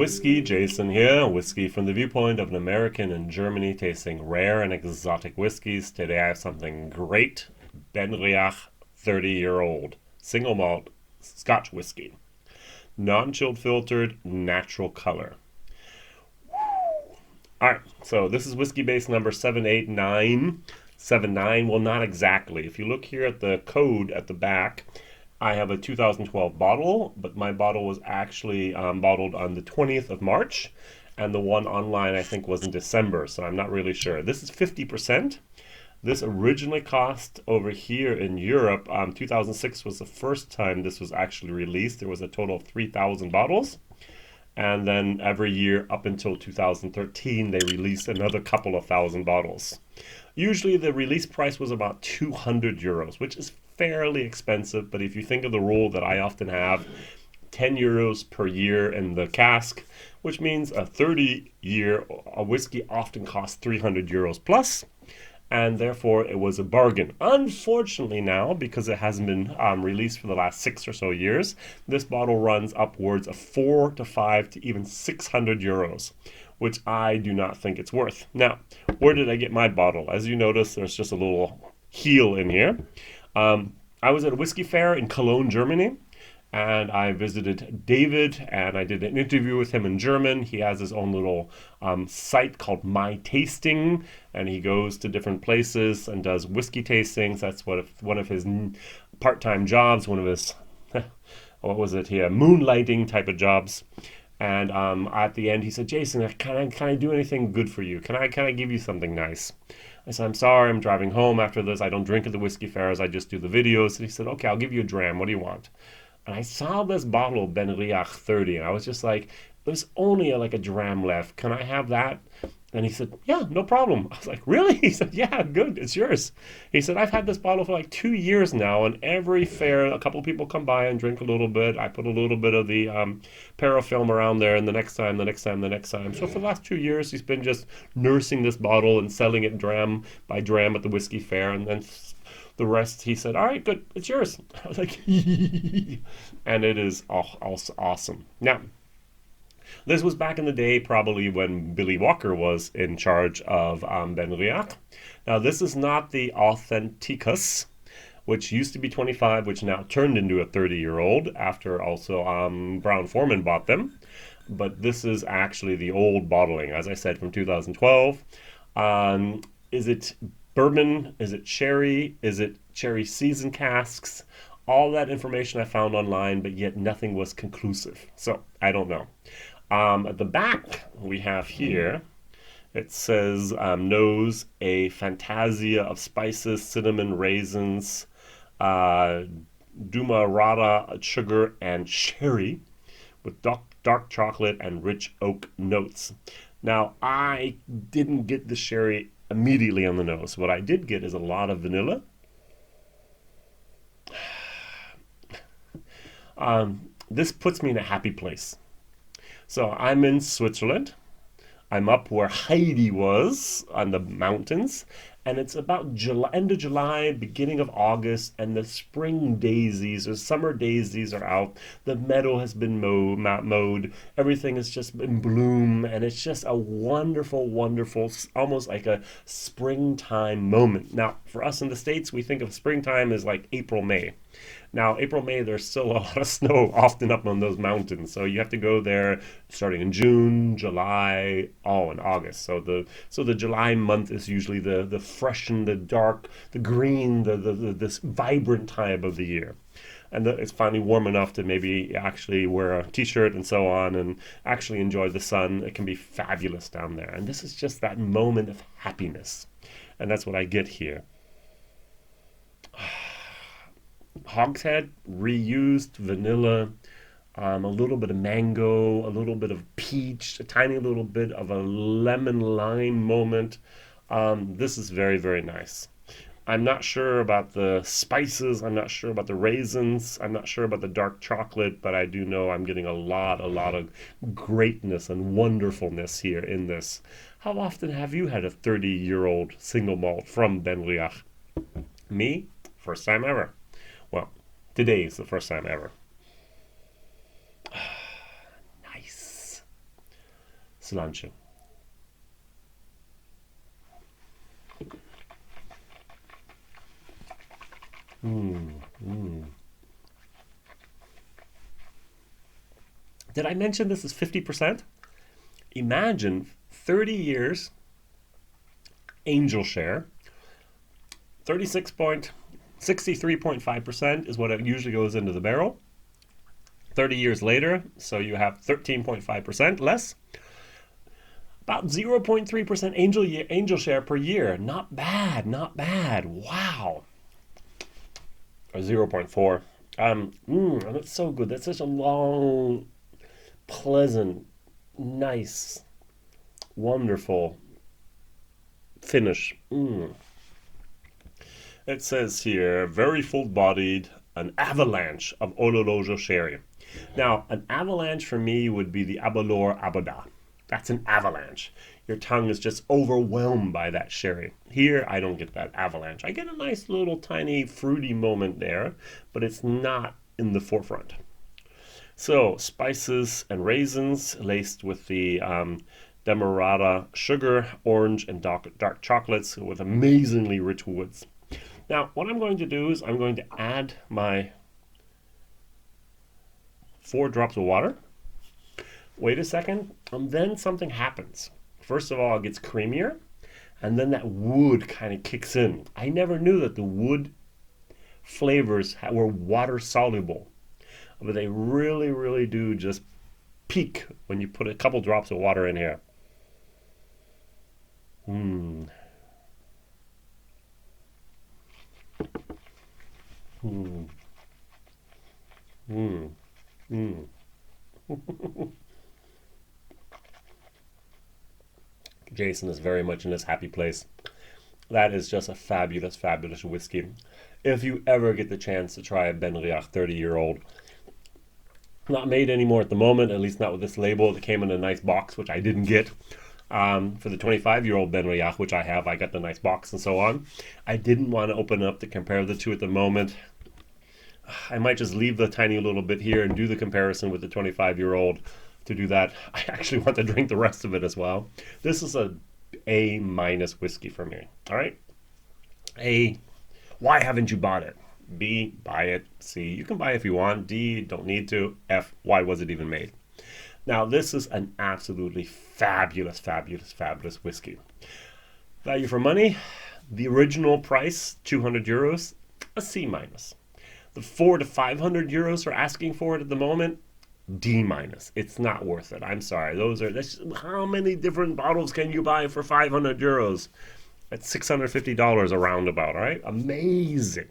WhiskyJason here, whiskey from the viewpoint of an American in Germany tasting rare and exotic whiskeys. Today I have something great, BenRiach 30-year-old Single Malt Scotch Whisky. Non-chilled filtered, natural color. Alright, so this is whiskey base number 78979. Well, not exactly. If you look here at the code at the back, I have a 2012 bottle, but my bottle was actually bottled on the 20th of March, and the one online I think was in December, so I'm not really sure. This is 50%. This originally cost over here in Europe, 2006 was the first time this was actually released. There was a total of 3,000 bottles. And then every year up until 2013, they released another couple of thousand bottles. Usually the release price was about 200 euros, which is fairly expensive. But if you think of the rule that I often have, 10 euros per year in the cask, which means a 30-year whiskey often costs 300 euros plus. And therefore it was a bargain. Unfortunately now, because it hasn't been released for the last 6 or so years, this bottle runs upwards of 4 to 5 to even 600 euros, which I do not think it's worth. Now, where did I get my bottle? As you notice, there's just a little heel in here. I was at a whiskey fair in Cologne, Germany, and I visited David, and I did an interview with him in German. He has his own little site called My Tasting, and he goes to different places and does whiskey tastings. That's one of his part-time jobs, one of his, what was it here, moonlighting type of jobs. And at the end, he said, "Jason, can I do anything good for you? Can I give you something nice?" I said, "I'm sorry, I'm driving home after this. I don't drink at the whiskey fairs. I just do the videos." And he said, "Okay, I'll give you a dram. What do you want?" And I saw this bottle of BenRiach 30, and I was just like, there's only like a dram left. Can I have that? And he said, "Yeah, no problem." I was like, "Really?" He said, "Yeah, good, it's yours." He said, "I've had this bottle for like 2 years now, and every fair, a couple of people come by and drink a little bit. I put a little bit of the parafilm around there, and the next time. So for the last 2 years, he's been just nursing this bottle and selling it dram by dram at the whiskey fair, and then the rest, he said, "All right, good, it's yours." I was like, and it is also awesome. Now, this was back in the day, probably when Billy Walker was in charge of BenRiach. Now, this is not the Authenticus, which used to be 25, which now turned into a 30-year-old after also Brown-Forman bought them. But this is actually the old bottling, as I said, from 2012. Is it bourbon? Is it sherry? Is it cherry season casks? All that information I found online, but yet nothing was conclusive. So I don't know. At the back we have here, it says nose a fantasia of spices, cinnamon, raisins, Demerara sugar, and sherry with dark chocolate and rich oak notes. Now, I didn't get the sherry immediately on the nose. What I did get is a lot of vanilla. This puts me in a happy place. So I'm in Switzerland. I'm up where Heidi was on the mountains, and it's about end of July, beginning of August, and the spring daisies or summer daisies are out. The meadow has been mowed. Everything is just in bloom, and it's just a wonderful, wonderful, almost like a springtime moment. Now, for us in the States, we think of springtime as like April, May. Now, April, May, there's still a lot of snow often up on those mountains. So you have to go there starting in June, July, and August. So the July month is usually the fresh and the dark, the green, this vibrant time of the year. And it's finally warm enough to maybe actually wear a t-shirt and so on and actually enjoy the sun. It can be fabulous down there. And this is just that moment of happiness. And that's what I get here. Hogshead, reused vanilla, a little bit of mango, a little bit of peach, a tiny little bit of a lemon lime moment. This is very, very nice. I'm not sure about the spices. I'm not sure about the raisins. I'm not sure about the dark chocolate, but I do know I'm getting a lot of greatness and wonderfulness here in this. How often have you had a 30-year-old single malt from BenRiach? Me? First time ever. Well, today is the first time ever. Nice. cilantro. Did I mention this is 50%? Imagine 30 years angel share. 63.5% is what it usually goes into the barrel. 30 years later, so you have 13.5% less. About 0.3% angel share per year. Not bad, not bad. Wow. Or 0.4. That's so good. That's such a long, pleasant, nice, wonderful finish. It says here, very full-bodied, an avalanche of Oloroso sherry. Now, an avalanche for me would be the Abalor Abada. That's an avalanche. Your tongue is just overwhelmed by that sherry. Here, I don't get that avalanche. I get a nice little tiny fruity moment there, but it's not in the forefront. So, spices and raisins laced with the Demerara sugar, orange, and dark chocolates with amazingly rich woods. Now, what I'm going to do is I'm going to add my 4 drops of water. Wait a second, and then something happens. First of all, it gets creamier, and then that wood kind of kicks in. I never knew that the wood flavors were water soluble, but they really, really do just peak when you put a couple drops of water in here. Jason is very much in his happy place. That is just a fabulous, fabulous whiskey. If you ever get the chance to try a BenRiach 30-year-old, not made anymore at the moment, at least not with this label. It came in a nice box, which I didn't get. For the 25-year-old BenRiach, which I have, I got the nice box and so on. I didn't want to open up to compare the two at the moment. I might just leave the tiny little bit here and do the comparison with the 25-year-old. To do that, I actually want to drink the rest of it as well. This is a A- whiskey for me. All right? A, why haven't you bought it? B, buy it. C, you can buy it if you want. D, don't need to. F, why was it even made? Now, this is an absolutely fabulous, fabulous, fabulous whiskey. Value for money, the original price, 200 euros, a C-. The 400 to 500 euros for asking for it at the moment, D-. It's not worth it. I'm sorry. How many different bottles can you buy for 500 euros? That's $650 a roundabout, all right? Amazing.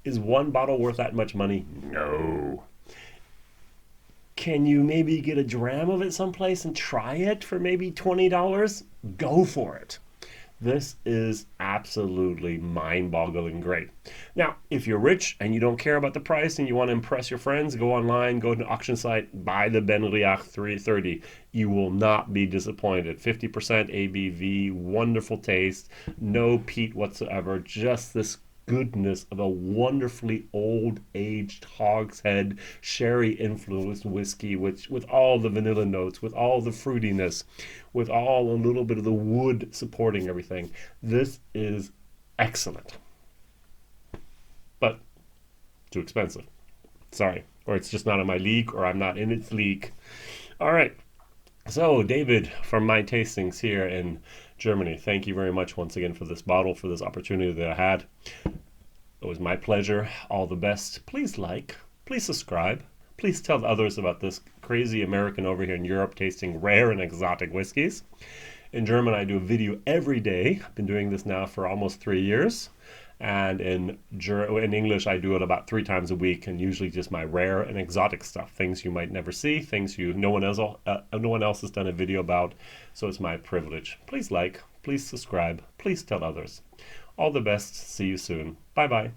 Is one bottle worth that much money? No. Can you maybe get a dram of it someplace and try it for maybe $20? Go for it. This is absolutely mind-boggling great. Now, if you're rich and you don't care about the price and you want to impress your friends, go online, go to an auction site, buy the BenRiach 330. You will not be disappointed. 50% ABV, wonderful taste, no peat whatsoever, just this goodness of a wonderfully old-aged hogshead sherry-influenced whiskey, which with all the vanilla notes, with all the fruitiness, with all a little bit of the wood supporting everything. This is excellent, but too expensive. Sorry, or it's just not in my league, or I'm not in its league. All right. So, David, from my tastings here in Germany, thank you very much once again for this bottle, for this opportunity that I had. It was my pleasure. All the best. Please like, please subscribe, please tell others about this crazy American over here in Europe tasting rare and exotic whiskeys. In German, I do a video every day. I've been doing this now for almost 3 years. And in English, I do it about 3 times a week, and usually just my rare and exotic stuff, things you might never see, things no one else has done a video about. So it's my privilege. Please like, please subscribe, please tell others. All the best. See you soon. Bye-bye.